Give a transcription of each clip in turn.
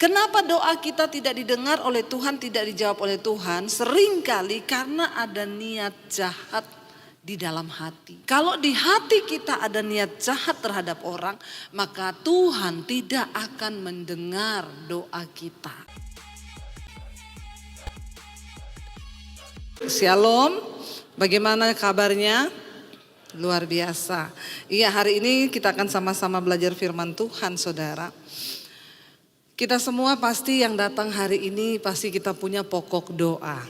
Kenapa doa kita tidak didengar oleh Tuhan, tidak dijawab oleh Tuhan? Seringkali karena ada niat jahat di dalam hati. Kalau di hati kita ada niat jahat terhadap orang, maka Tuhan tidak akan mendengar doa kita. Shalom, bagaimana kabarnya? Luar biasa. Iya, hari ini kita akan sama-sama belajar firman Tuhan, saudara. Kita semua pasti yang datang hari ini pasti kita punya pokok doa.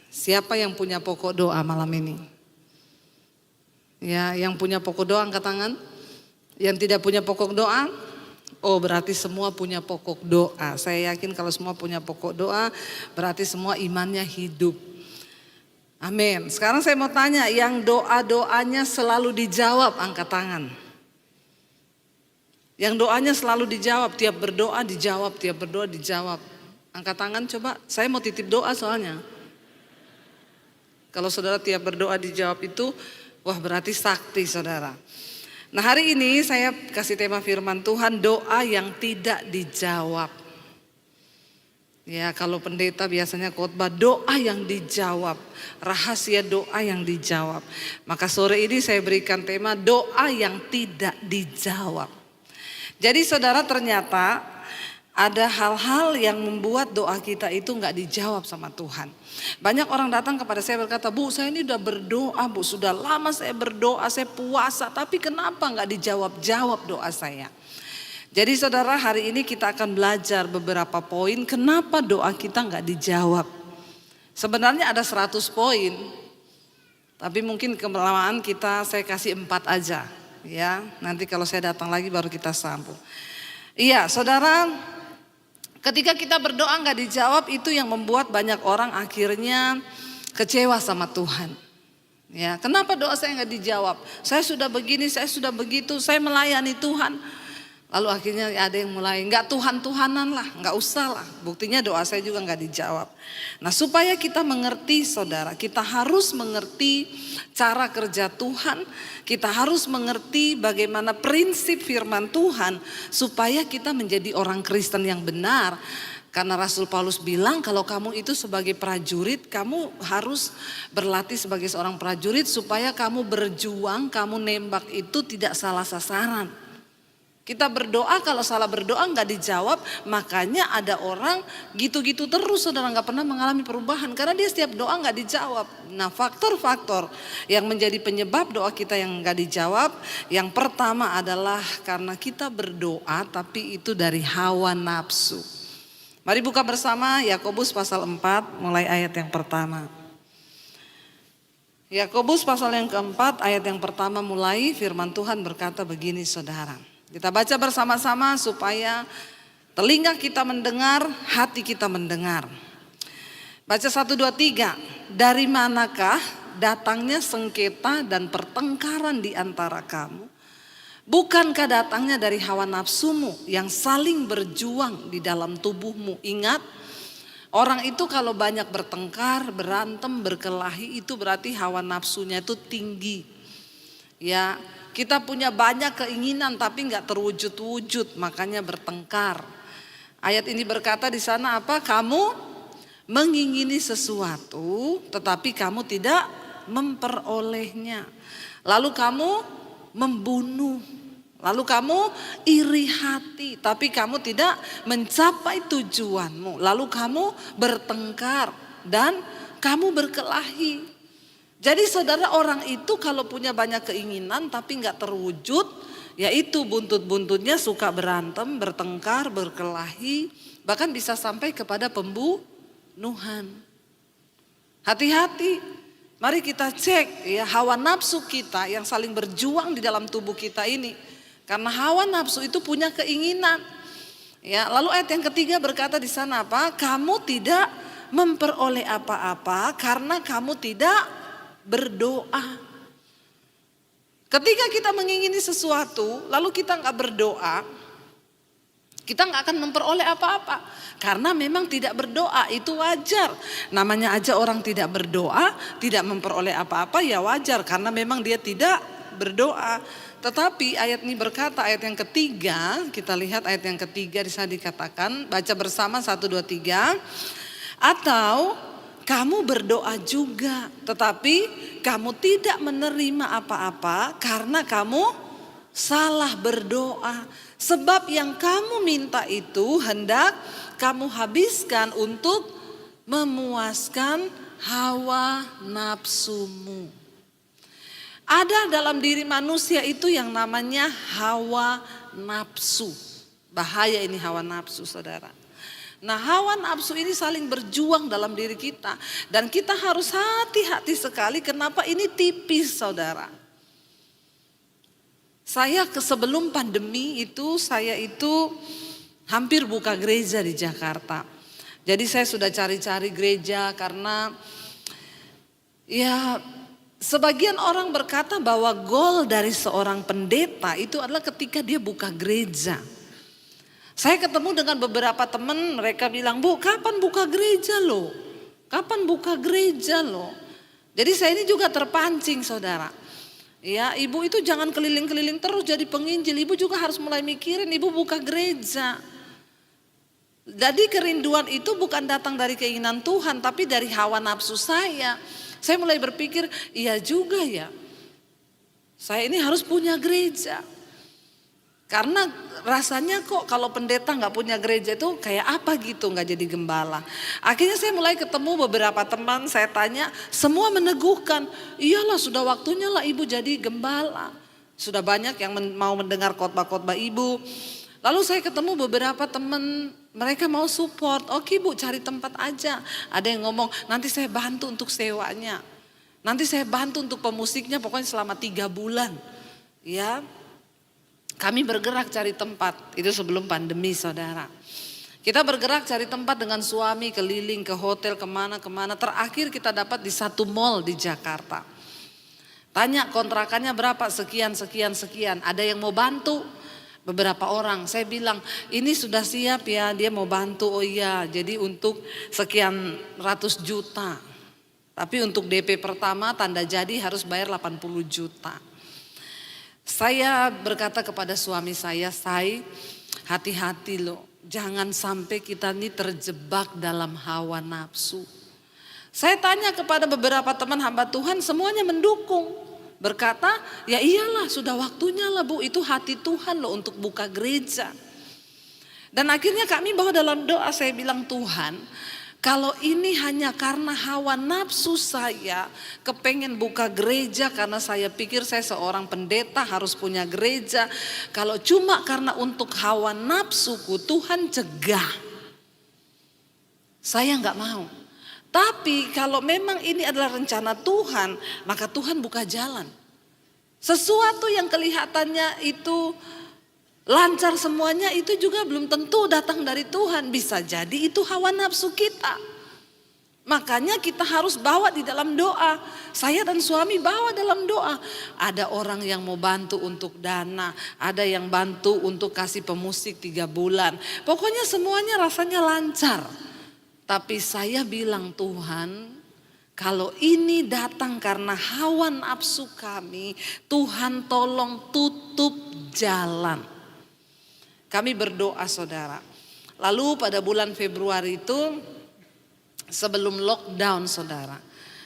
Siapa yang punya pokok doa malam ini? Ya, yang punya pokok doa angkat tangan. Yang tidak punya pokok doa, oh berarti semua punya pokok doa. Saya yakin kalau semua punya pokok doa, berarti semua imannya hidup. Amin. Sekarang saya mau tanya, yang doa-doanya selalu dijawab, angkat tangan. Yang doanya selalu dijawab, tiap berdoa dijawab, tiap berdoa dijawab. Angkat tangan coba, saya mau titip doa soalnya. Kalau saudara tiap berdoa dijawab itu, wah berarti sakti saudara. Nah hari ini saya kasih tema firman Tuhan, doa yang tidak dijawab. Ya kalau pendeta biasanya khotbah doa yang dijawab, rahasia doa yang dijawab. Maka sore ini saya berikan tema doa yang tidak dijawab. Jadi saudara ternyata ada hal-hal yang membuat doa kita itu nggak dijawab sama Tuhan. Banyak orang datang kepada saya berkata, Bu saya ini udah berdoa Bu, sudah lama saya berdoa, saya puasa, tapi kenapa nggak dijawab-jawab doa saya? Jadi saudara hari ini kita akan belajar beberapa poin kenapa doa kita nggak dijawab. Sebenarnya ada 100 poin, tapi mungkin kelamaan saya kasih 4 aja. Ya, nanti kalau saya datang lagi baru kita sambung. Iya saudara, ketika kita berdoa nggak dijawab itu yang membuat banyak orang akhirnya kecewa sama Tuhan. Ya, kenapa doa saya nggak dijawab? Saya sudah begini, saya sudah begitu, saya melayani Tuhan. Lalu akhirnya ada yang mulai nggak Tuhan-Tuhanan lah, nggak usah lah. Buktinya doa saya juga nggak dijawab. Nah supaya kita mengerti saudara, kita harus mengerti cara kerja Tuhan. Kita harus mengerti bagaimana prinsip firman Tuhan supaya kita menjadi orang Kristen yang benar. Karena Rasul Paulus bilang kalau kamu itu sebagai prajurit, kamu harus berlatih sebagai seorang prajurit supaya kamu berjuang, kamu nembak itu tidak salah sasaran. Kita berdoa kalau salah berdoa nggak dijawab, makanya ada orang gitu-gitu terus saudara nggak pernah mengalami perubahan karena dia setiap doa nggak dijawab. Nah faktor-faktor yang menjadi penyebab doa kita yang nggak dijawab, yang pertama adalah karena kita berdoa tapi itu dari hawa nafsu. Mari buka bersama Yakobus pasal 4 mulai ayat yang pertama. Yakobus pasal yang keempat ayat yang pertama mulai firman Tuhan berkata begini saudara. Kita baca bersama-sama supaya telinga kita mendengar, hati kita mendengar. Baca 1, 2, 3. Dari manakah datangnya sengketa dan pertengkaran di antara kamu? Bukankah datangnya dari hawa nafsumu yang saling berjuang di dalam tubuhmu? Ingat, orang itu kalau banyak bertengkar, berantem, berkelahi itu berarti hawa nafsunya itu tinggi. Ya, kita punya banyak keinginan tapi nggak terwujud-wujud, makanya bertengkar. Ayat ini berkata di sana apa? Kamu mengingini sesuatu tetapi kamu tidak memperolehnya. Lalu kamu membunuh. Lalu kamu iri hati tapi kamu tidak mencapai tujuanmu. Lalu kamu bertengkar dan kamu berkelahi. Jadi saudara orang itu kalau punya banyak keinginan tapi nggak terwujud, yaitu buntut-buntutnya suka berantem, bertengkar, berkelahi, bahkan bisa sampai kepada pembunuhan. Hati-hati, mari kita cek ya hawa nafsu kita yang saling berjuang di dalam tubuh kita ini. Karena hawa nafsu itu punya keinginan. Ya, lalu ayat yang ketiga berkata di sana apa? Kamu tidak memperoleh apa-apa karena kamu tidak berdoa. Ketika kita mengingini sesuatu lalu kita nggak berdoa, kita nggak akan memperoleh apa-apa. Karena memang tidak berdoa itu wajar. Namanya aja orang tidak berdoa, tidak memperoleh apa-apa ya wajar. Karena memang dia tidak berdoa. Tetapi ayat ini berkata, ayat yang ketiga, kita lihat ayat yang ketiga di sana dikatakan, baca bersama 1, 2, 3. Atau kamu berdoa juga, tetapi kamu tidak menerima apa-apa karena kamu salah berdoa. Sebab yang kamu minta itu hendak kamu habiskan untuk memuaskan hawa nafsumu. Ada dalam diri manusia itu yang namanya hawa nafsu. Bahaya ini hawa nafsu, saudara. Nah, hawa nafsu ini saling berjuang dalam diri kita. Dan kita harus hati-hati sekali, kenapa ini tipis, saudara. Saya sebelum pandemi itu, saya itu hampir buka gereja di Jakarta. Jadi saya sudah cari-cari gereja karena ya sebagian orang berkata bahwa goal dari seorang pendeta itu adalah ketika dia buka gereja. Saya ketemu dengan beberapa teman, mereka bilang, "Bu, kapan buka gereja loh? Kapan buka gereja loh?" Jadi saya ini juga terpancing, saudara. Ya, ibu itu jangan keliling-keliling terus jadi penginjil. Ibu juga harus mulai mikirin ibu buka gereja. Jadi kerinduan itu bukan datang dari keinginan Tuhan, tapi dari hawa nafsu saya. Saya mulai berpikir, iya juga ya. Saya ini harus punya gereja. Karena rasanya kok kalau pendeta gak punya gereja itu kayak apa gitu, gak jadi gembala. Akhirnya saya mulai ketemu beberapa teman, saya tanya, semua meneguhkan, iyalah sudah waktunya lah ibu jadi gembala. Sudah banyak yang mau mendengar khotbah-khotbah ibu. Lalu saya ketemu beberapa teman, mereka mau support, oke bu cari tempat aja. Ada yang ngomong, nanti saya bantu untuk sewanya. Nanti saya bantu untuk pemusiknya pokoknya selama 3 bulan. Ya. Kami bergerak cari tempat, itu sebelum pandemi, saudara. Kita bergerak cari tempat dengan suami, keliling ke hotel, kemana-kemana. Terakhir kita dapat di satu mall di Jakarta. Tanya kontrakannya berapa, sekian. Ada yang mau bantu, beberapa orang. Saya bilang, ini sudah siap ya, dia mau bantu. Oh iya, jadi untuk sekian ratus juta. Tapi untuk DP pertama tanda jadi harus bayar 80 juta. Saya berkata kepada suami saya, hati-hati loh. Jangan sampai kita ini terjebak dalam hawa nafsu. Saya tanya kepada beberapa teman hamba Tuhan, semuanya mendukung. Berkata, ya iyalah sudah waktunya lah bu, itu hati Tuhan loh untuk buka gereja. Dan akhirnya kami bawa dalam doa, saya bilang Tuhan, kalau ini hanya karena hawa nafsu saya, kepengen buka gereja karena saya pikir saya seorang pendeta harus punya gereja. Kalau cuma karena untuk hawa nafsuku, Tuhan cegah. Saya nggak mau. Tapi kalau memang ini adalah rencana Tuhan, maka Tuhan buka jalan. Sesuatu yang kelihatannya itu lancar semuanya itu juga belum tentu datang dari Tuhan. Bisa jadi itu hawa nafsu kita. Makanya kita harus bawa di dalam doa. Saya dan suami bawa dalam doa. Ada orang yang mau bantu untuk dana. Ada yang bantu untuk kasih pemusik 3 bulan. Pokoknya semuanya rasanya lancar. Tapi saya bilang Tuhan, kalau ini datang karena hawa nafsu kami, Tuhan tolong tutup jalan. Kami berdoa, saudara. Lalu pada bulan Februari itu sebelum lockdown, saudara,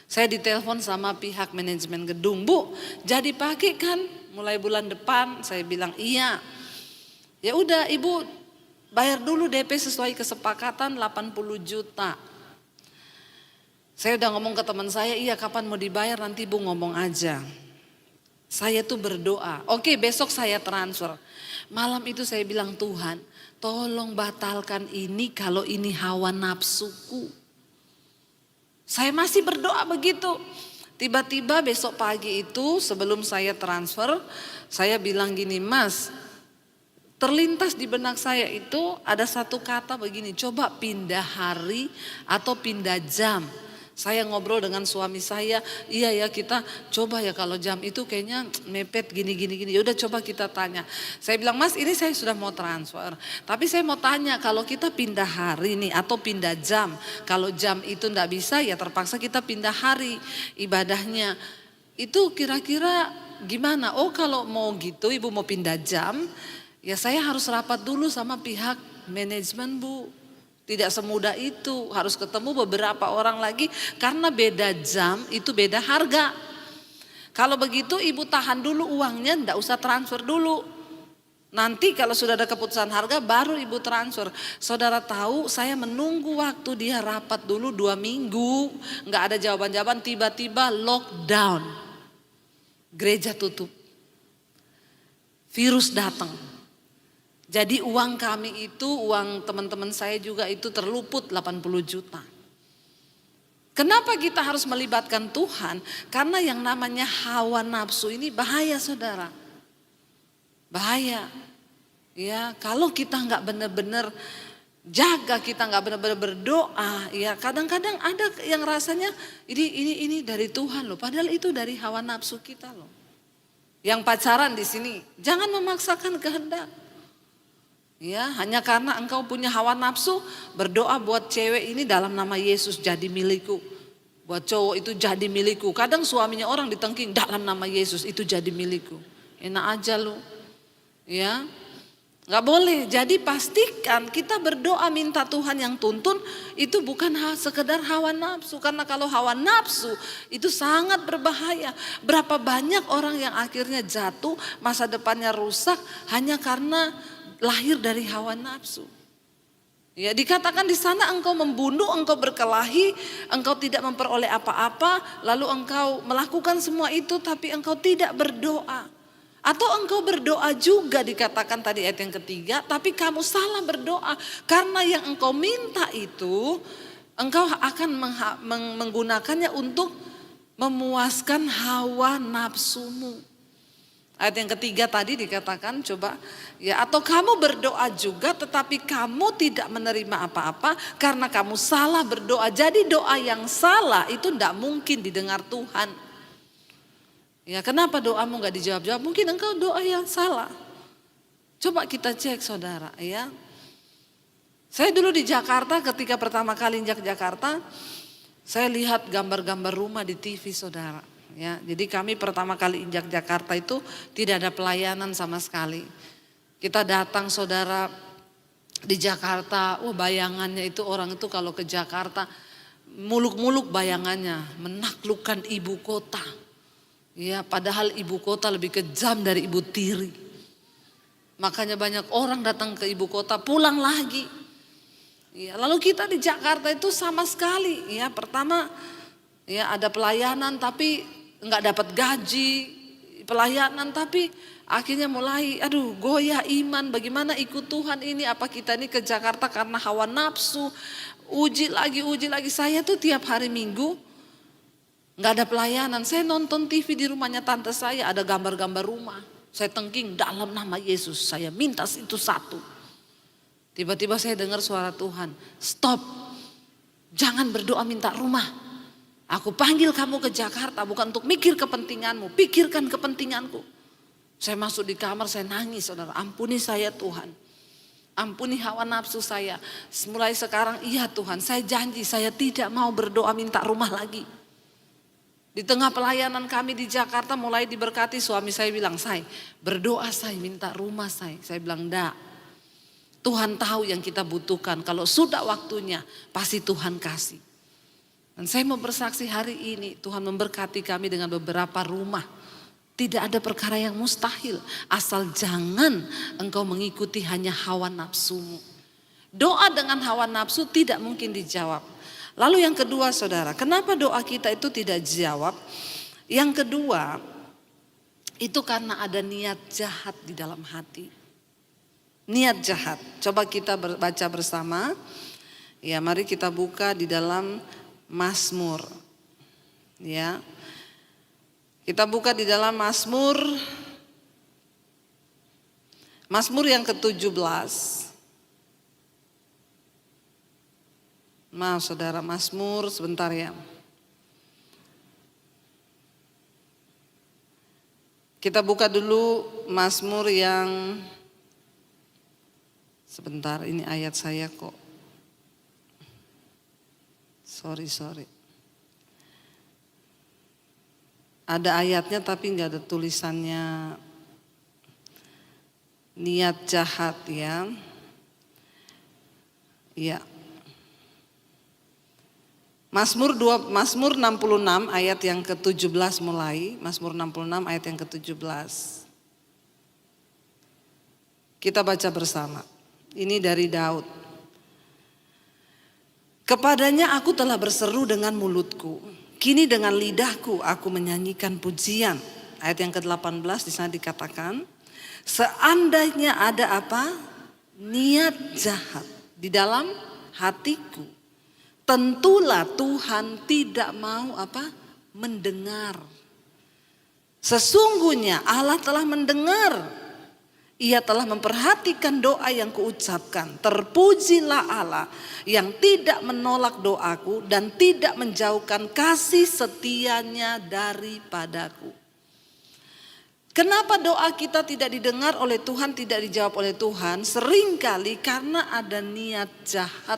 saya ditelepon sama pihak manajemen gedung, Bu, jadi pakai kan mulai bulan depan? Saya bilang iya. Ya udah ibu bayar dulu DP sesuai kesepakatan 80 juta. Saya udah ngomong ke teman saya, iya kapan mau dibayar nanti Bu ngomong aja. Saya tuh berdoa, oke besok saya transfer. Malam itu saya bilang Tuhan, tolong batalkan ini kalau ini hawa nafsuku. Saya masih berdoa begitu. Tiba-tiba besok pagi itu sebelum saya transfer, saya bilang gini, Mas, terlintas di benak saya itu ada satu kata begini, coba pindah hari atau pindah jam. Saya ngobrol dengan suami saya, iya ya kita coba ya kalau jam itu kayaknya mepet gini. Yaudah coba kita tanya. Saya bilang Mas ini saya sudah mau transfer. Tapi saya mau tanya kalau kita pindah hari nih atau pindah jam. Kalau jam itu enggak bisa ya terpaksa kita pindah hari ibadahnya. Itu kira-kira gimana? Oh kalau mau gitu ibu mau pindah jam, ya saya harus rapat dulu sama pihak manajemen bu. Tidak semudah itu, harus ketemu beberapa orang lagi karena beda jam itu beda harga. Kalau begitu ibu tahan dulu uangnya, ndak usah transfer dulu. Nanti kalau sudah ada keputusan harga baru ibu transfer. Saudara tahu saya menunggu waktu dia rapat dulu 2 minggu. Nggak ada jawaban-jawaban, tiba-tiba lockdown. Gereja tutup. Virus datang. Jadi uang kami itu, uang teman-teman saya juga itu terluput 80 juta. Kenapa kita harus melibatkan Tuhan? Karena yang namanya hawa nafsu ini bahaya saudara. Bahaya. Ya, kalau kita nggak benar-benar jaga, kita nggak benar-benar berdoa, ya kadang-kadang ada yang rasanya ini dari Tuhan loh, padahal itu dari hawa nafsu kita loh. Yang pacaran di sini, jangan memaksakan kehendak. Ya, hanya karena engkau punya hawa nafsu, berdoa buat cewek ini dalam nama Yesus jadi milikku. Buat cowok itu jadi milikku. Kadang suaminya orang ditengking dalam nama Yesus itu jadi milikku. Enak aja lu. Ya. Enggak boleh. Jadi pastikan kita berdoa minta Tuhan yang tuntun itu bukan sekedar hawa nafsu. Karena kalau hawa nafsu itu sangat berbahaya. Berapa banyak orang yang akhirnya jatuh, masa depannya rusak hanya karena lahir dari hawa nafsu. Ya, dikatakan di sana engkau membunuh, engkau berkelahi, engkau tidak memperoleh apa-apa, lalu engkau melakukan semua itu tapi engkau tidak berdoa. Atau engkau berdoa juga dikatakan tadi ayat yang ketiga, tapi kamu salah berdoa karena yang engkau minta itu engkau akan menggunakannya untuk memuaskan hawa nafsumu. Ayat yang ketiga tadi dikatakan coba ya, atau kamu berdoa juga tetapi kamu tidak menerima apa-apa karena kamu salah berdoa. Jadi doa yang salah itu tidak mungkin didengar Tuhan. Ya, kenapa doamu nggak dijawab-jawab? Mungkin engkau doa yang salah. Coba kita cek saudara ya. Saya dulu di Jakarta ketika pertama kali injak Jakarta, saya lihat gambar-gambar rumah di TV saudara. Ya, jadi kami pertama kali injak Jakarta itu tidak ada pelayanan sama sekali. Kita datang saudara di Jakarta, bayangannya itu orang itu kalau ke Jakarta muluk-muluk bayangannya menaklukkan ibu kota. Ya, padahal ibu kota lebih kejam dari ibu tiri. Makanya banyak orang datang ke ibu kota pulang lagi. Ya, lalu kita di Jakarta itu sama sekali ya, pertama ya ada pelayanan tapi nggak dapat gaji, pelayanan tapi akhirnya mulai goyah iman, bagaimana ikut Tuhan ini, apa kita ini ke Jakarta karena hawa nafsu, uji lagi. Saya tuh tiap hari Minggu nggak ada pelayanan, saya nonton TV di rumahnya tante saya, ada gambar-gambar rumah, saya tengking dalam nama Yesus, saya minta itu satu. Tiba-tiba saya dengar suara Tuhan, stop, jangan berdoa minta rumah. Aku panggil kamu ke Jakarta bukan untuk mikir kepentinganmu, pikirkan kepentinganku. Saya masuk di kamar, saya nangis saudara, ampuni saya Tuhan. Ampuni hawa nafsu saya. Mulai sekarang iya Tuhan, saya janji saya tidak mau berdoa minta rumah lagi. Di tengah pelayanan kami di Jakarta mulai diberkati, suami saya bilang, "Say, berdoa saya minta rumah saya." Saya bilang, "Enggak. Tuhan tahu yang kita butuhkan, kalau sudah waktunya pasti Tuhan kasih." Dan saya mau bersaksi hari ini Tuhan memberkati kami dengan beberapa rumah. Tidak ada perkara yang mustahil asal jangan engkau mengikuti hanya hawa nafsumu. Doa dengan hawa nafsu tidak mungkin dijawab. Lalu yang kedua saudara, kenapa doa kita itu tidak dijawab? Yang kedua itu karena ada niat jahat di dalam hati. Niat jahat. Coba kita baca bersama. Ya, mari kita buka di dalam Mazmur, ya, kita buka di dalam Mazmur yang ke-17. Maaf saudara, Mazmur sebentar ya. Kita buka dulu Mazmur yang sebentar, ini ayat saya kok. Sorry. Ada ayatnya tapi nggak ada tulisannya. Niat jahat ya. Ya. Mazmur 66 ayat yang ke-17 mulai. Mazmur 66 ayat yang ke-17. Kita baca bersama. Ini dari Daud. Kepadanya aku telah berseru dengan mulutku. Kini dengan lidahku aku menyanyikan pujian. Ayat yang ke-18 di sana dikatakan, seandainya ada apa? Niat jahat di dalam hatiku, tentulah Tuhan tidak mau apa? Mendengar. Sesungguhnya Allah telah mendengar. Ia telah memperhatikan doa yang kuucapkan. Terpujilah Allah yang tidak menolak doaku dan tidak menjauhkan kasih setianya daripadaku. Kenapa doa kita tidak didengar oleh Tuhan, tidak dijawab oleh Tuhan? Seringkali karena ada niat jahat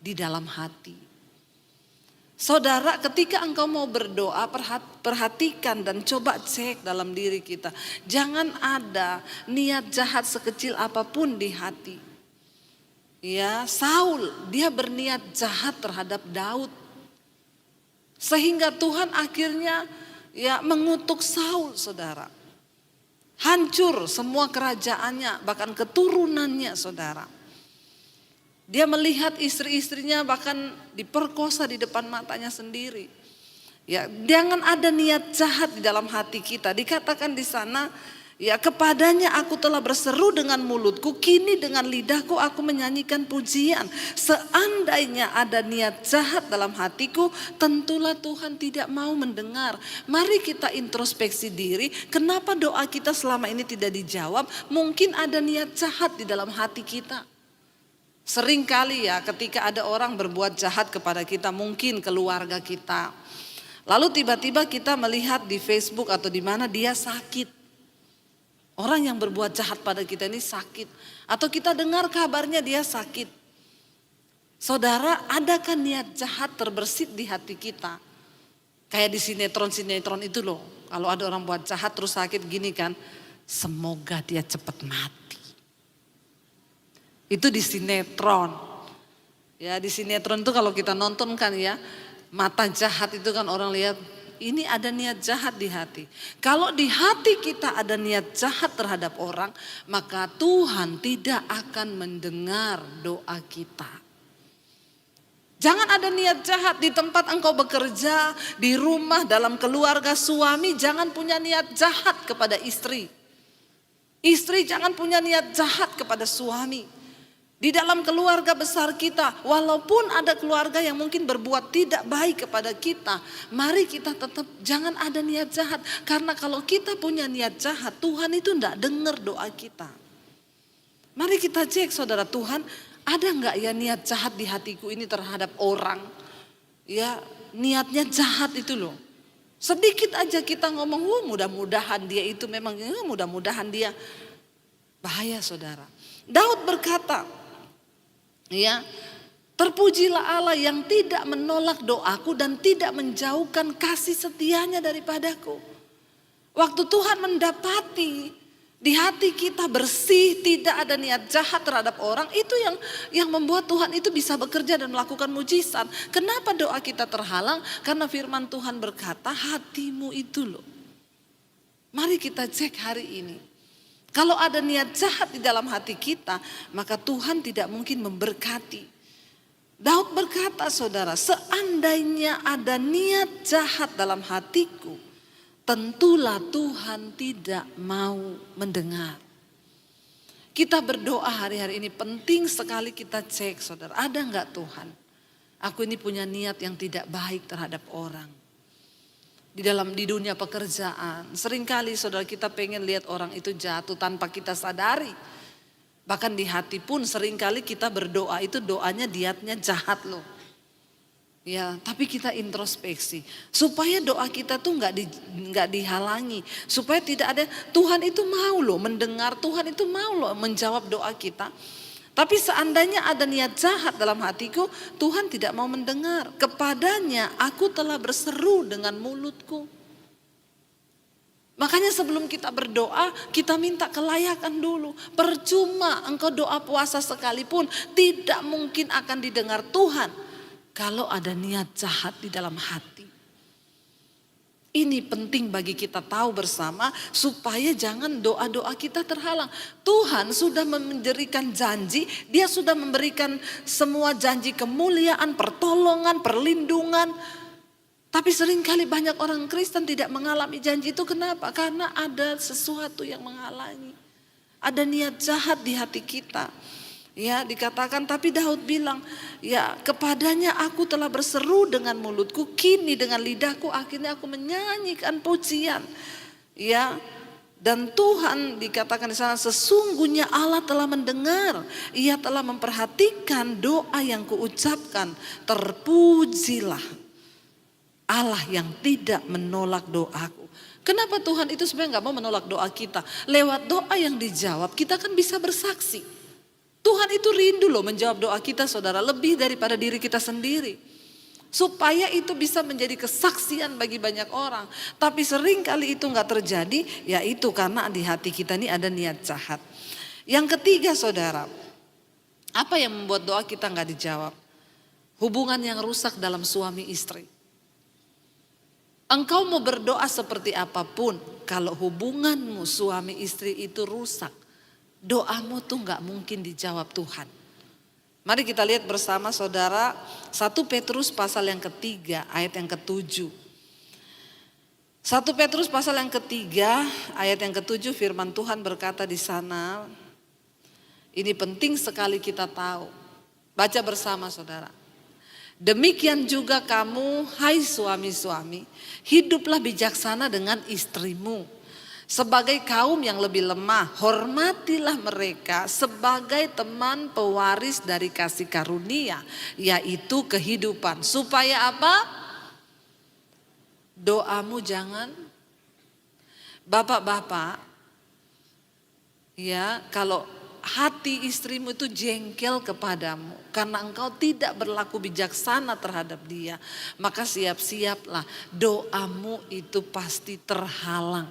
di dalam hati. Saudara, ketika engkau mau berdoa, perhatikan dan coba cek dalam diri kita. Jangan ada niat jahat sekecil apapun di hati. Ya, Saul, dia berniat jahat terhadap Daud. Sehingga Tuhan akhirnya ya mengutuk Saul, saudara. Hancur semua kerajaannya, bahkan keturunannya, saudara. Dia melihat istri-istrinya bahkan diperkosa di depan matanya sendiri. Ya, jangan ada niat jahat di dalam hati kita. Dikatakan di sana, ya kepadanya aku telah berseru dengan mulutku, kini dengan lidahku aku menyanyikan pujian. Seandainya ada niat jahat dalam hatiku, tentulah Tuhan tidak mau mendengar. Mari kita introspeksi diri, kenapa doa kita selama ini tidak dijawab? Mungkin ada niat jahat di dalam hati kita. Seringkali ya ketika ada orang berbuat jahat kepada kita, mungkin keluarga kita. Lalu tiba-tiba kita melihat di Facebook atau di mana dia sakit. Orang yang berbuat jahat pada kita ini sakit. Atau kita dengar kabarnya dia sakit. Saudara, adakah niat jahat terbersit di hati kita? Kayak di sinetron-sinetron itu loh. Kalau ada orang buat jahat terus sakit gini kan. Semoga dia cepat mati. Itu di sinetron. Ya, di sinetron itu kalau kita nonton kan ya, mata jahat itu kan orang lihat ini ada niat jahat di hati. Kalau di hati kita ada niat jahat terhadap orang, maka Tuhan tidak akan mendengar doa kita. Jangan ada niat jahat di tempat engkau bekerja, di rumah, dalam keluarga suami, jangan punya niat jahat kepada istri. Istri jangan punya niat jahat kepada suami. Di dalam keluarga besar kita, walaupun ada keluarga yang mungkin berbuat tidak baik kepada kita, mari kita tetap jangan ada niat jahat. Karena kalau kita punya niat jahat, Tuhan itu tidak dengar doa kita. Mari kita cek saudara, Tuhan ada enggak ya niat jahat di hatiku ini terhadap orang. Ya niatnya jahat itu loh. Sedikit aja kita ngomong, mudah-mudahan dia itu memang, mudah-mudahan dia. Bahaya saudara. Daud berkata, ya, terpujilah Allah yang tidak menolak doaku dan tidak menjauhkan kasih setianya daripadaku. Waktu Tuhan mendapati di hati kita bersih, tidak ada niat jahat terhadap orang, itu yang membuat Tuhan itu bisa bekerja dan melakukan mujizat. Kenapa doa kita terhalang? Karena firman Tuhan berkata, hatimu itu loh. Mari kita cek hari ini. Kalau ada niat jahat di dalam hati kita, maka Tuhan tidak mungkin memberkati. Daud berkata, saudara, seandainya ada niat jahat dalam hatiku, tentulah Tuhan tidak mau mendengar. Kita berdoa hari-hari ini penting sekali kita cek, saudara, ada enggak Tuhan? Aku ini punya niat yang tidak baik terhadap orang. Di dunia pekerjaan, seringkali saudara kita pengen lihat orang itu jatuh tanpa kita sadari. Bahkan di hati pun seringkali kita berdoa itu doanya niatnya jahat loh. Ya, tapi kita introspeksi supaya doa kita tuh nggak dihalangi, supaya tidak ada. Tuhan itu mau loh mendengar, Tuhan itu mau loh menjawab doa kita. Tapi seandainya ada niat jahat dalam hatiku, Tuhan tidak mau mendengar. Kepadanya aku telah berseru dengan mulutku. Makanya sebelum kita berdoa, kita minta kelayakan dulu. Percuma engkau doa puasa sekalipun, tidak mungkin akan didengar Tuhan kalau ada niat jahat di dalam hati. Ini penting bagi kita tahu bersama supaya jangan doa-doa kita terhalang. Tuhan sudah memberikan janji, Dia sudah memberikan semua janji kemuliaan, pertolongan, perlindungan. Tapi seringkali banyak orang Kristen tidak mengalami janji itu. Kenapa? Karena ada sesuatu yang menghalangi. Ada niat jahat di hati kita. Ya, dikatakan, tapi Daud bilang, ya kepadanya aku telah berseru dengan mulutku, kini dengan lidahku akhirnya aku menyanyikan pujian. Ya, dan Tuhan dikatakan di sana, sesungguhnya Allah telah mendengar, Ia telah memperhatikan doa yang kuucapkan. Terpujilah Allah yang tidak menolak doaku. Kenapa Tuhan itu sebenarnya gak mau menolak doa kita? Lewat doa yang dijawab kita kan bisa bersaksi. Tuhan itu rindu loh menjawab doa kita saudara, lebih daripada diri kita sendiri. Supaya itu bisa menjadi kesaksian bagi banyak orang. Tapi sering kali itu gak terjadi, yaitu karena di hati kita ini ada niat jahat. Yang ketiga saudara, apa yang membuat doa kita gak dijawab? Hubungan yang rusak dalam suami istri. Engkau mau berdoa seperti apapun, kalau hubunganmu suami istri itu rusak, doamu tuh gak mungkin dijawab Tuhan. Mari kita lihat bersama saudara 1 Petrus pasal yang ketiga ayat yang ke-7. 1 Petrus pasal yang ketiga ayat yang ke-7 firman Tuhan berkata di sana. Ini penting sekali kita tahu. Baca bersama saudara. Demikian juga kamu hai suami-suami, hiduplah bijaksana dengan istrimu. Sebagai kaum yang lebih lemah, hormatilah mereka sebagai teman pewaris dari kasih karunia, yaitu kehidupan. Supaya apa? Doamu jangan, bapak-bapak, ya kalau hati istrimu itu jengkel kepadamu karena engkau tidak berlaku bijaksana terhadap dia, maka siap-siaplah doamu itu pasti terhalang.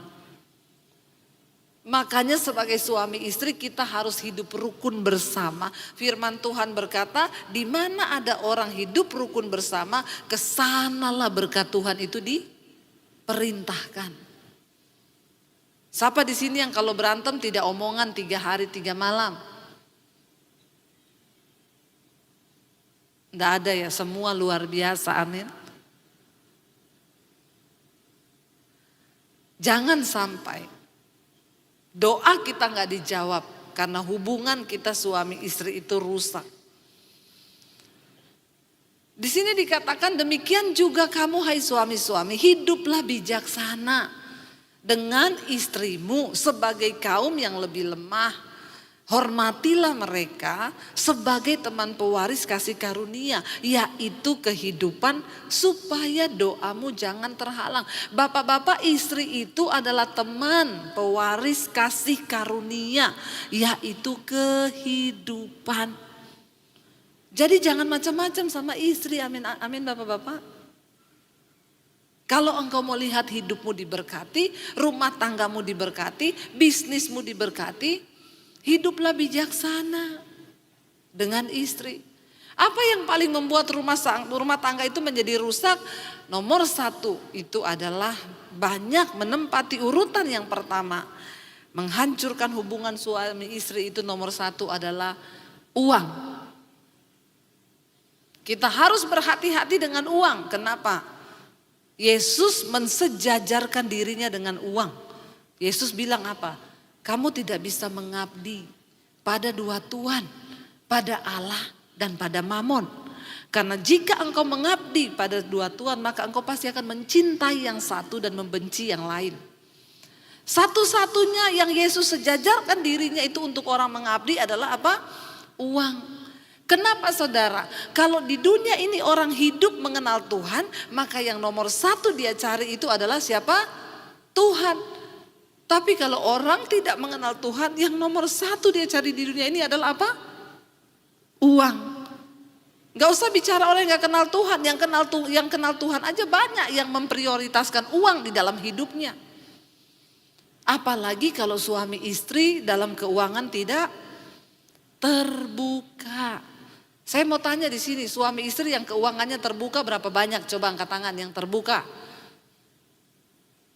Makanya sebagai suami istri kita harus hidup rukun bersama. Firman Tuhan berkata, di mana ada orang hidup rukun bersama, kesanalah berkat Tuhan itu diperintahkan. Siapa di sini yang kalau berantem tidak omongan 3 hari 3 malam? Enggak ada ya, semua luar biasa, amin. Jangan sampai doa kita enggak dijawab karena hubungan kita suami istri itu rusak. Di sini dikatakan demikian juga kamu hai suami-suami, hiduplah bijaksana dengan istrimu sebagai kaum yang lebih lemah. Hormatilah mereka sebagai teman pewaris kasih karunia, yaitu kehidupan, supaya doamu jangan terhalang. Bapak-bapak, istri itu adalah teman pewaris kasih karunia, yaitu kehidupan. Jadi jangan macam-macam sama istri, amin, amin bapak-bapak. Kalau engkau mau lihat hidupmu diberkati, rumah tanggamu diberkati, bisnismu diberkati, hiduplah bijaksana dengan istri. Apa yang paling membuat rumah tangga itu menjadi rusak? Nomor 1 itu adalah banyak menempati urutan yang pertama. Menghancurkan hubungan suami istri itu nomor 1 adalah uang. Kita harus berhati-hati dengan uang. Kenapa? Yesus mensejajarkan dirinya dengan uang. Yesus bilang apa? Kamu tidak bisa mengabdi pada 2 tuan, pada Allah dan pada Mamon. Karena jika engkau mengabdi pada 2 tuan, maka engkau pasti akan mencintai yang satu dan membenci yang lain. Satu-satunya yang Yesus sejajarkan dirinya itu untuk orang mengabdi adalah apa? Uang. Kenapa saudara? Kalau di dunia ini orang hidup mengenal Tuhan, maka yang nomor 1 dia cari itu adalah siapa? Tuhan. Tapi kalau orang tidak mengenal Tuhan, yang nomor 1 dia cari di dunia ini adalah apa? Uang. Gak usah bicara orang yang gak kenal Tuhan, yang kenal Tuhan aja banyak yang memprioritaskan uang di dalam hidupnya. Apalagi kalau suami istri dalam keuangan tidak terbuka. Saya mau tanya di sini, suami istri yang keuangannya terbuka berapa banyak? Coba angkat tangan yang terbuka.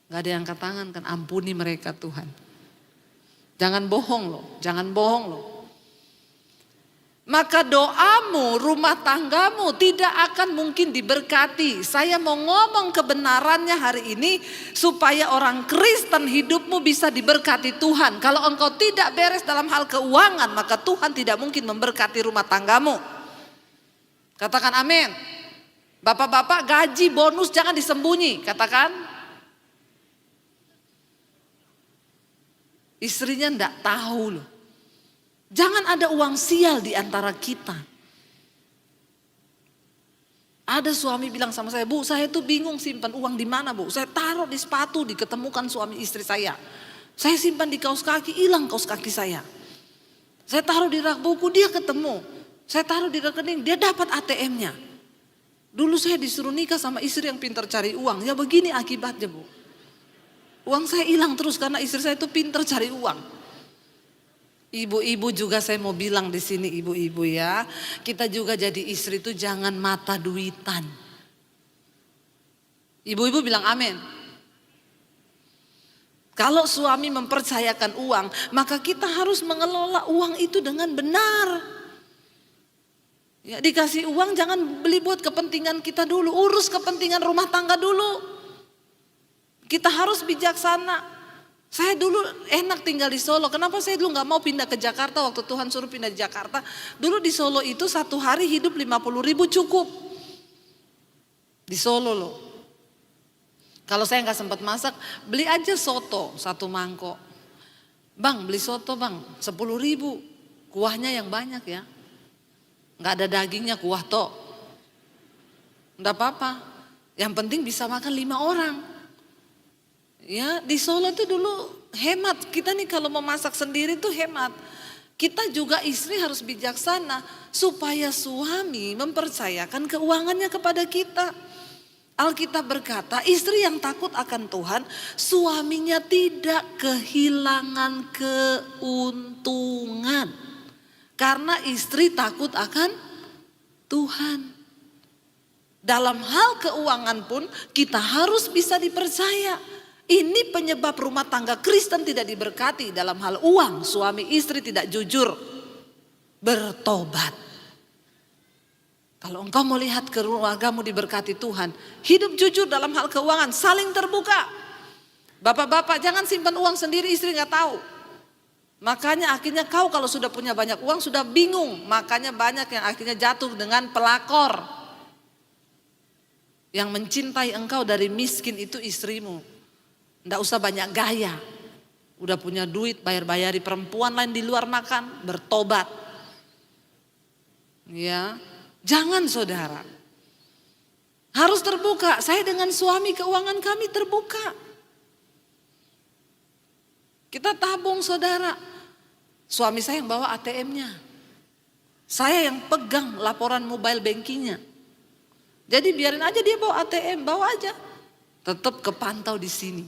Gak ada yang angkat tangan kan, ampuni mereka Tuhan. Jangan bohong loh, jangan bohong loh. Maka doamu, rumah tanggamu tidak akan mungkin diberkati. Saya mau ngomong kebenarannya hari ini supaya orang Kristen hidupmu bisa diberkati Tuhan. Kalau engkau tidak beres dalam hal keuangan, maka Tuhan tidak mungkin memberkati rumah tanggamu. Katakan amin. Bapak-bapak, gaji bonus jangan disembunyi, katakan. Istrinya enggak tahu loh. Jangan ada uang sial di antara kita. Ada suami bilang sama saya, Bu, saya tuh bingung simpan uang di mana, Bu. Saya taruh di sepatu, diketemukan suami istri saya. Saya simpan di kaos kaki, hilang kaos kaki saya. Saya taruh di rak buku, dia ketemu. Saya taruh di rekening, dia dapat ATM-nya. Dulu saya disuruh nikah sama istri yang pintar cari uang. Ya begini akibatnya, Bu. Uang saya hilang terus karena istri saya itu pintar cari uang. Ibu-ibu juga saya mau bilang di sini, ibu-ibu ya, kita juga jadi istri itu jangan mata duitan. Ibu-ibu bilang amin. Kalau suami mempercayakan uang, maka kita harus mengelola uang itu dengan benar. Ya, dikasih uang jangan beli buat kepentingan kita dulu, urus kepentingan rumah tangga dulu. Kita harus bijaksana. Saya dulu enak tinggal di Solo. Kenapa saya dulu gak mau pindah ke Jakarta waktu Tuhan suruh pindah di Jakarta? Dulu di Solo itu satu hari hidup 50.000 cukup. Di Solo loh. Kalau saya gak sempat masak, beli aja soto 1 mangkok. Bang beli soto bang 10.000. Kuahnya yang banyak ya. Gak ada dagingnya, kuah tok. Gak apa-apa. Yang penting bisa makan 5 orang. Ya, di Solo itu dulu hemat. Kita nih kalau mau masak sendiri tuh hemat. Kita juga istri harus bijaksana supaya suami mempercayakan keuangannya kepada kita. Alkitab berkata, istri yang takut akan Tuhan, suaminya tidak kehilangan keuntungan. Karena istri takut akan Tuhan. Dalam hal keuangan pun kita harus bisa dipercaya. Ini penyebab rumah tangga Kristen tidak diberkati dalam hal uang. Suami istri tidak jujur, bertobat. Kalau engkau mau lihat keluargamu diberkati Tuhan, hidup jujur dalam hal keuangan, saling terbuka. Bapak-bapak jangan simpan uang sendiri, istri gak tahu. Makanya akhirnya kau kalau sudah punya banyak uang sudah bingung. Makanya banyak yang akhirnya jatuh dengan pelakor. Yang mencintai engkau dari miskin itu istrimu. Nggak usah banyak gaya. Udah punya duit bayar-bayari perempuan lain di luar makan, bertobat. Ya, jangan saudara. Harus terbuka. Saya dengan suami keuangan kami terbuka. Kita tabung saudara. Suami saya yang bawa ATM-nya. Saya yang pegang laporan mobile bankingnya. Jadi biarin aja dia bawa ATM, bawa aja. Tetap kepantau di sini.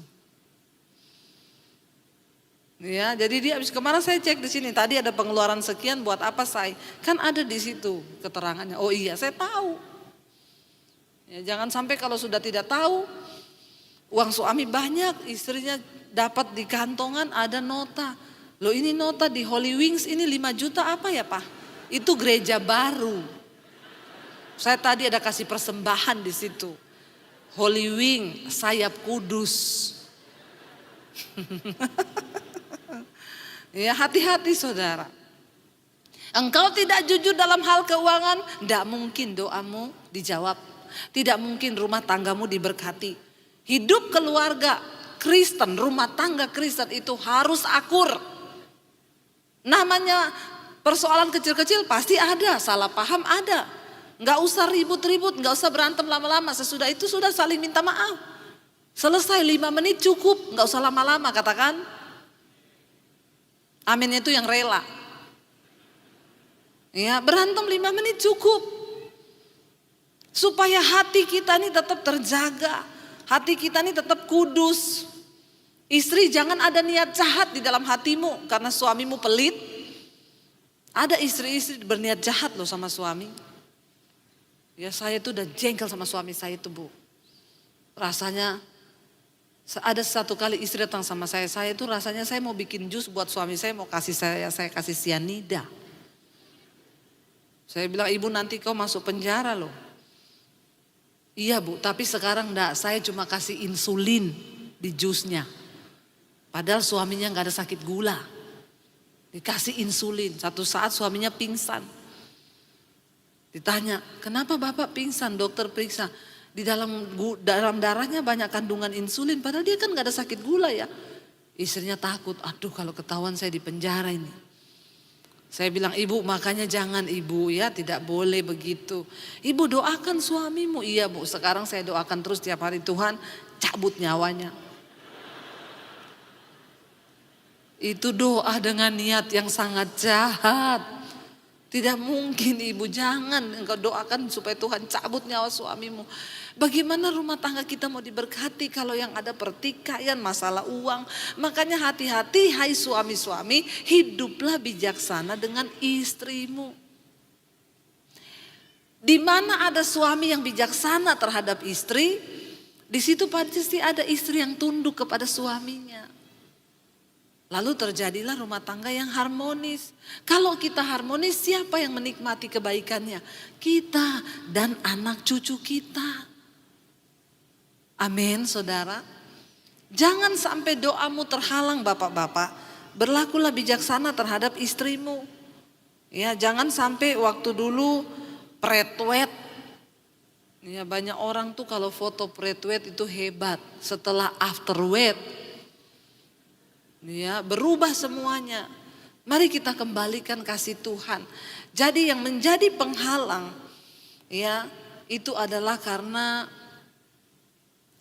Ya, jadi dia habis kemana saya cek di sini. Tadi ada pengeluaran sekian buat apa saya? Kan ada di situ keterangannya. Oh iya, saya tahu. Ya, jangan sampai kalau sudah tidak tahu, uang suami banyak, istrinya dapat di kantongan ada nota. Loh ini nota di Holy Wings ini 5 juta apa ya Pak? Itu gereja baru. Saya tadi ada kasih persembahan di situ. Holy Wing, sayap kudus. Ya hati-hati saudara. Engkau tidak jujur dalam hal keuangan, tidak mungkin doamu dijawab. Tidak mungkin rumah tanggamu diberkati. Hidup keluarga Kristen, rumah tangga Kristen itu harus akur. Namanya persoalan kecil-kecil pasti ada, salah paham ada. Nggak usah ribut-ribut, nggak usah berantem lama-lama. Sesudah itu sudah saling minta maaf. Selesai 5 menit cukup, nggak usah lama-lama katakan. Amin itu yang rela. Ya, berantem 5 menit cukup. Supaya hati kita ini tetap terjaga. Hati kita ini tetap kudus. Istri, jangan ada niat jahat di dalam hatimu karena suamimu pelit. Ada istri-istri berniat jahat loh sama suami. Ya, saya tuh udah jengkel sama suami saya itu, Bu. Rasanya ada satu kali istri datang sama saya itu rasanya saya mau bikin jus buat suami saya, mau kasih saya kasih sianida. Saya bilang, ibu nanti kau masuk penjara loh. Iya Bu, tapi sekarang enggak, saya cuma kasih insulin di jusnya. Padahal suaminya gak ada sakit gula. Dikasih insulin, satu saat suaminya pingsan. Ditanya, kenapa Bapak pingsan? Dokter periksa, di dalam darahnya banyak kandungan insulin. Padahal dia kan gak ada sakit gula ya. Istrinya takut, aduh kalau ketahuan saya di penjara ini. Saya bilang, ibu makanya jangan ibu ya, tidak boleh begitu. Ibu doakan suamimu. Iya Bu, sekarang saya doakan terus tiap hari, Tuhan cabut nyawanya. Itu doa dengan niat yang sangat jahat. Tidak mungkin ibu, jangan engkau doakan supaya Tuhan cabut nyawa suamimu. Bagaimana rumah tangga kita mau diberkati kalau yang ada pertikaian, masalah uang. Makanya hati-hati hai suami-suami, hiduplah bijaksana dengan istrimu. Di mana ada suami yang bijaksana terhadap istri, di situ pasti ada istri yang tunduk kepada suaminya. Lalu terjadilah rumah tangga yang harmonis. Kalau kita harmonis, siapa yang menikmati kebaikannya? Kita dan anak cucu kita. Amin, saudara. Jangan sampai doamu terhalang, bapak-bapak. Berlakulah bijaksana terhadap istrimu. Ya, jangan sampai waktu dulu pretwet. Ya, banyak orang tuh kalau foto pretwet itu hebat. Setelah afterwet, ya, berubah semuanya. Mari kita kembalikan kasih Tuhan. Jadi yang menjadi penghalang, ya, itu adalah karena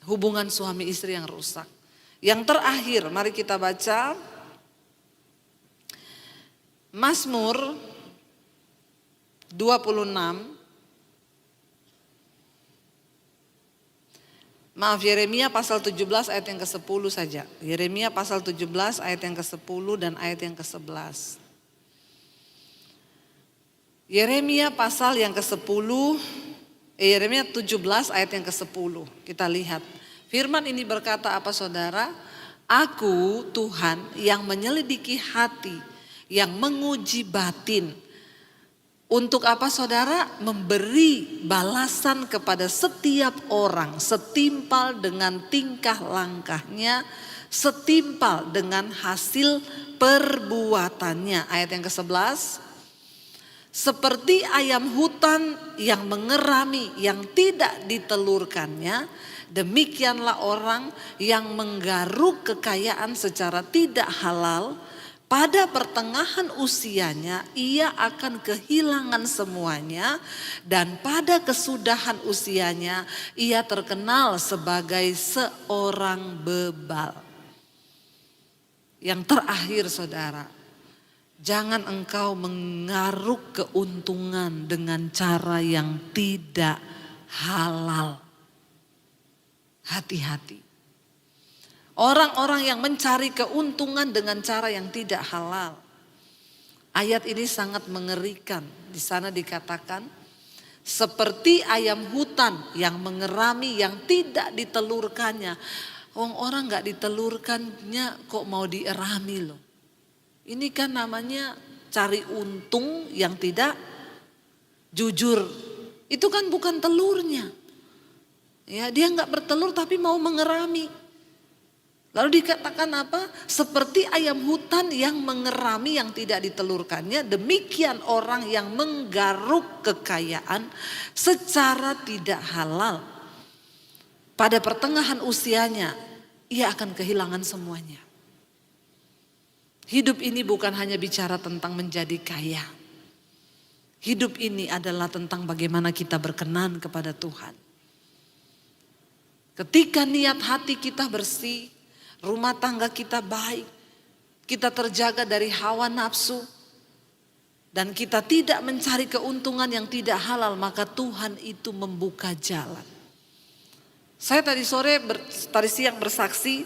hubungan suami istri yang rusak. Yang terakhir, mari kita baca Mazmur 26. Maaf, Yeremia pasal 17 ayat yang ke-10 saja. Yeremia pasal 17 ayat yang ke-10 dan ayat yang ke-11. Yeremia pasal yang ke-10, Yeremia 17 ayat yang ke-10. Kita lihat. Firman ini berkata apa saudara? Aku Tuhan yang menyelidiki hati, yang menguji batin. Untuk apa saudara? Memberi balasan kepada setiap orang setimpal dengan tingkah langkahnya, setimpal dengan hasil perbuatannya. Ayat yang ke-11. Seperti ayam hutan yang mengerami yang tidak ditelurkannya, demikianlah orang yang menggaruk kekayaan secara tidak halal. Pada pertengahan usianya ia akan kehilangan semuanya, dan pada kesudahan usianya ia terkenal sebagai seorang bebal. Yang terakhir saudara, jangan engkau mengaruk keuntungan dengan cara yang tidak halal. Hati-hati. Orang-orang yang mencari keuntungan dengan cara yang tidak halal. Ayat ini sangat mengerikan. Di sana dikatakan seperti ayam hutan yang mengerami yang tidak ditelurkannya. Orang gak ditelurkannya kok mau dierami loh. Ini kan namanya cari untung yang tidak jujur. Itu kan bukan telurnya. Ya, dia gak bertelur tapi mau mengerami. Lalu dikatakan apa? Seperti ayam hutan yang mengerami yang tidak ditelurkannya, demikian orang yang menggaruk kekayaan secara tidak halal. Pada pertengahan usianya, ia akan kehilangan semuanya. Hidup ini bukan hanya bicara tentang menjadi kaya. Hidup ini adalah tentang bagaimana kita berkenan kepada Tuhan. Ketika niat hati kita bersih, rumah tangga kita baik, kita terjaga dari hawa nafsu, dan kita tidak mencari keuntungan yang tidak halal, maka Tuhan itu membuka jalan. Saya tadi siang bersaksi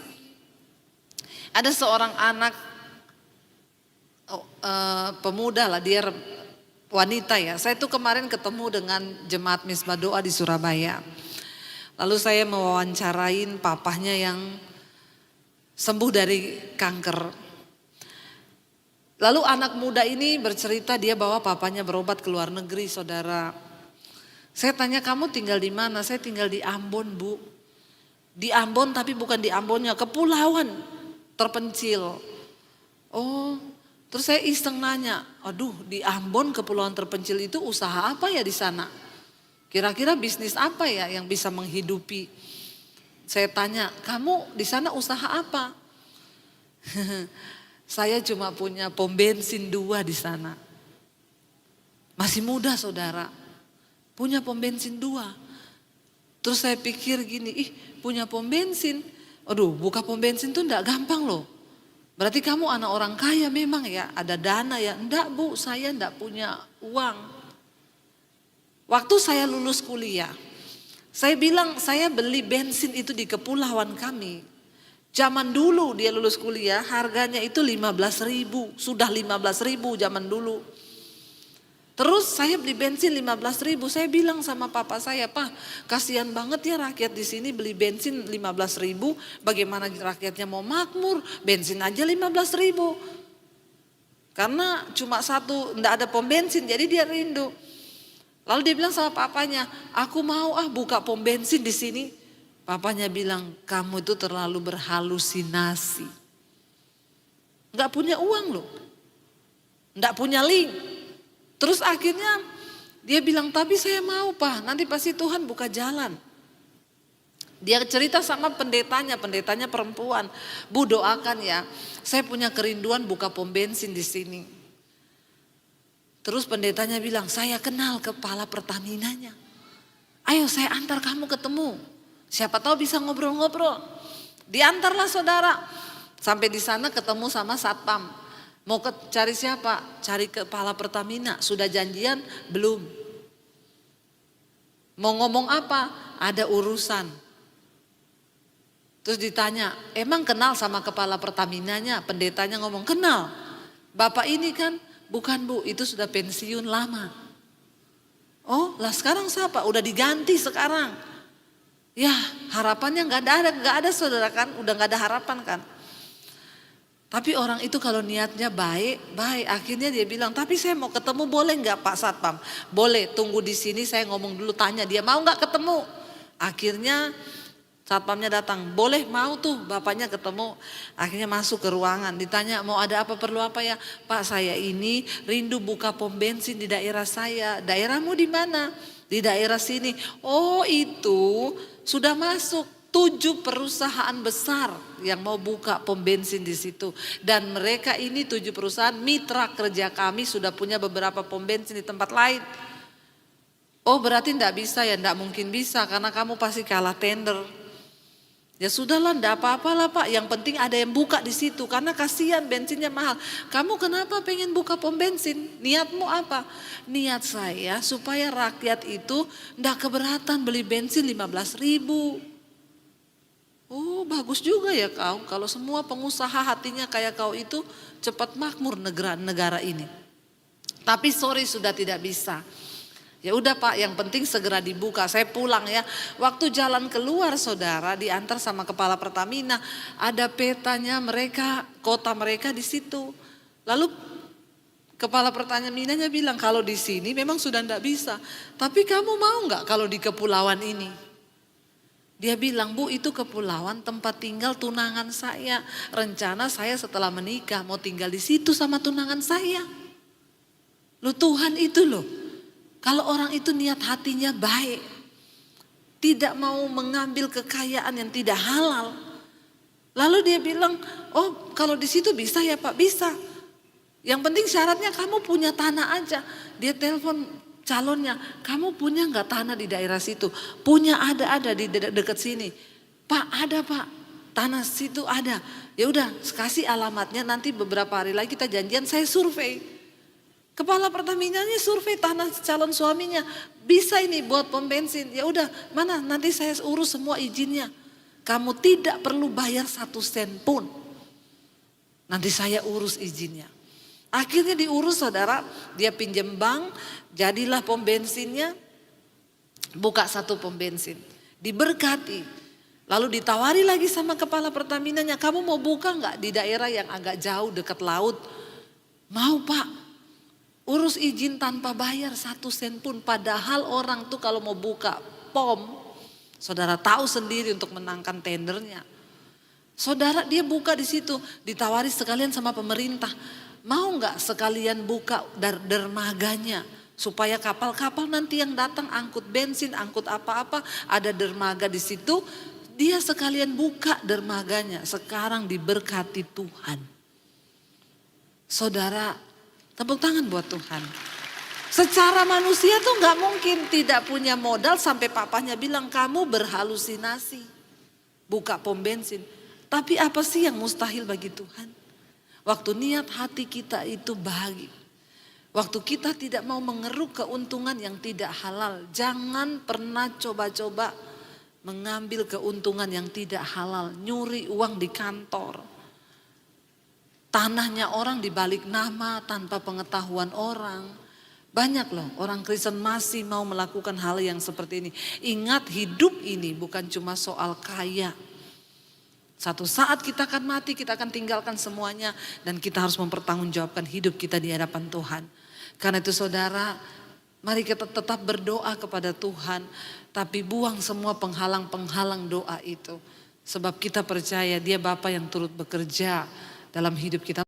Ada seorang anak pemuda lah, dia wanita ya. Saya tuh kemarin ketemu dengan jemaat Misbah Doa di Surabaya. Lalu saya mewawancarain papahnya yang sembuh dari kanker. Lalu anak muda ini bercerita dia bawa papanya berobat ke luar negeri, saudara. Saya tanya, kamu tinggal di mana? Saya tinggal di Ambon, Bu. Di Ambon, tapi bukan di Ambonnya, kepulauan terpencil. Oh, terus saya iseng nanya, aduh, di Ambon kepulauan terpencil itu usaha apa ya di sana? Kira-kira bisnis apa ya yang bisa menghidupi? Saya tanya, kamu di sana usaha apa? Saya cuma punya pom bensin 2 di sana. Masih muda, saudara, punya pom bensin 2. Terus saya pikir gini, punya pom bensin, aduh, buka pom bensin tuh enggak gampang loh. Berarti kamu anak orang kaya memang ya, ada dana ya. Enggak, Bu, saya enggak punya uang. Waktu saya lulus kuliah, saya bilang saya beli bensin itu di kepulauan kami. Zaman dulu dia lulus kuliah harganya itu 15.000, sudah 15.000 zaman dulu. Terus saya beli bensin 15.000, saya bilang sama papa saya, Pak, kasihan banget ya rakyat di sini beli bensin 15.000, bagaimana rakyatnya mau makmur, bensin aja 15.000. Karena cuma satu, enggak ada pom bensin, jadi dia rindu. Lalu dia bilang sama papanya, aku mau buka pom bensin di sini. Papanya bilang, kamu itu terlalu berhalusinasi. Enggak punya uang loh, enggak punya link. Terus akhirnya dia bilang, tapi saya mau, Pak, nanti pasti Tuhan buka jalan. Dia cerita sama pendetanya perempuan, Bu, doakan ya, saya punya kerinduan buka pom bensin di sini. Terus pendetanya bilang, saya kenal kepala Pertaminanya. Ayo saya antar kamu ketemu. Siapa tahu bisa ngobrol-ngobrol. Diantarlah saudara. Sampai di sana ketemu sama satpam. Mau cari siapa? Cari kepala Pertamina. Sudah janjian? Belum. Mau ngomong apa? Ada urusan. Terus ditanya, emang kenal sama kepala Pertaminanya? Pendetanya ngomong, kenal. Bapak ini kan? Bukan, Bu, itu sudah pensiun lama. Oh, lah sekarang siapa? Udah diganti sekarang. Ya, harapannya nggak ada saudara kan, udah nggak ada harapan kan. Tapi orang itu kalau niatnya baik, akhirnya dia bilang, tapi saya mau ketemu, boleh nggak Pak Satpam? Boleh, tunggu di sini, saya ngomong dulu, tanya dia mau nggak ketemu. Akhirnya satpamnya datang, boleh, mau tuh bapaknya ketemu. Akhirnya masuk ke ruangan, ditanya mau ada apa, perlu apa ya? Pak, saya ini rindu buka pom bensin di daerah saya. Daerahmu di mana? Di daerah sini. Oh, itu sudah masuk 7 perusahaan besar yang mau buka pom bensin di situ. Dan mereka ini 7 perusahaan mitra kerja kami sudah punya beberapa pom bensin di tempat lain. Oh, berarti enggak bisa ya? Enggak mungkin bisa karena kamu pasti kalah tender. Ya sudahlah, enggak apa-apalah Pak, yang penting ada yang buka di situ karena kasihan bensinnya mahal. Kamu kenapa pengen buka pom bensin? Niatmu apa? Niat saya supaya rakyat itu enggak keberatan beli bensin 15.000. Oh, bagus juga ya kau, kalau semua pengusaha hatinya kayak kau itu cepat makmur negara ini. Tapi sorry, sudah tidak bisa. Ya udah Pak, yang penting segera dibuka. Saya pulang ya. Waktu jalan keluar saudara, diantar sama kepala Pertamina, ada petanya mereka, kota mereka di situ. Lalu kepala Pertaminanya bilang, kalau di sini memang sudah enggak bisa. Tapi kamu mau enggak kalau di kepulauan ini? Dia bilang, Bu, itu kepulauan tempat tinggal tunangan saya. Rencana saya setelah menikah mau tinggal di situ sama tunangan saya. Loh, Tuhan itu loh. Kalau orang itu niat hatinya baik, tidak mau mengambil kekayaan yang tidak halal. Lalu dia bilang, oh kalau di situ bisa ya Pak, bisa. Yang penting syaratnya kamu punya tanah aja. Dia telepon calonnya, kamu punya nggak tanah di daerah situ? Punya, ada di dekat sini. Pak, ada Pak, tanah situ ada. Ya udah, kasih alamatnya, nanti beberapa hari lagi kita janjian, saya survei. Kepala Pertaminanya survei tanah calon suaminya, bisa ini buat pom bensin. Ya udah, mana nanti saya urus semua izinnya. Kamu tidak perlu bayar 1 sen pun. Nanti saya urus izinnya. Akhirnya diurus saudara, dia pinjam bank, jadilah pom bensinnya, buka satu pom bensin. Diberkati, lalu ditawari lagi sama kepala Pertaminanya, kamu mau buka nggak di daerah yang agak jauh dekat laut? Mau Pak, urus izin tanpa bayar 1 sen pun. Padahal orang tuh kalau mau buka pom, saudara tahu sendiri untuk menangkan tendernya. Saudara dia buka di situ, ditawari sekalian sama pemerintah. Mau nggak sekalian buka dermaganya supaya kapal-kapal nanti yang datang angkut bensin, angkut apa-apa, ada dermaga di situ. Dia sekalian buka dermaganya. Sekarang diberkati Tuhan. Saudara, tepuk tangan buat Tuhan. Secara manusia tuh nggak mungkin tidak punya modal sampai papanya bilang kamu berhalusinasi. Buka pom bensin. Tapi apa sih yang mustahil bagi Tuhan? Waktu niat hati kita itu bahagia. Waktu kita tidak mau mengeruk keuntungan yang tidak halal. Jangan pernah coba-coba mengambil keuntungan yang tidak halal. Nyuri uang di kantor. Tanahnya orang dibalik nama tanpa pengetahuan orang. Banyak loh orang Kristen masih mau melakukan hal yang seperti ini. Ingat hidup ini bukan cuma soal kaya. Satu saat kita akan mati, kita akan tinggalkan semuanya. Dan kita harus mempertanggungjawabkan hidup kita di hadapan Tuhan. Karena itu saudara, mari kita tetap berdoa kepada Tuhan. Tapi buang semua penghalang-penghalang doa itu. Sebab kita percaya dia Bapa yang turut bekerja dalam hidup kita.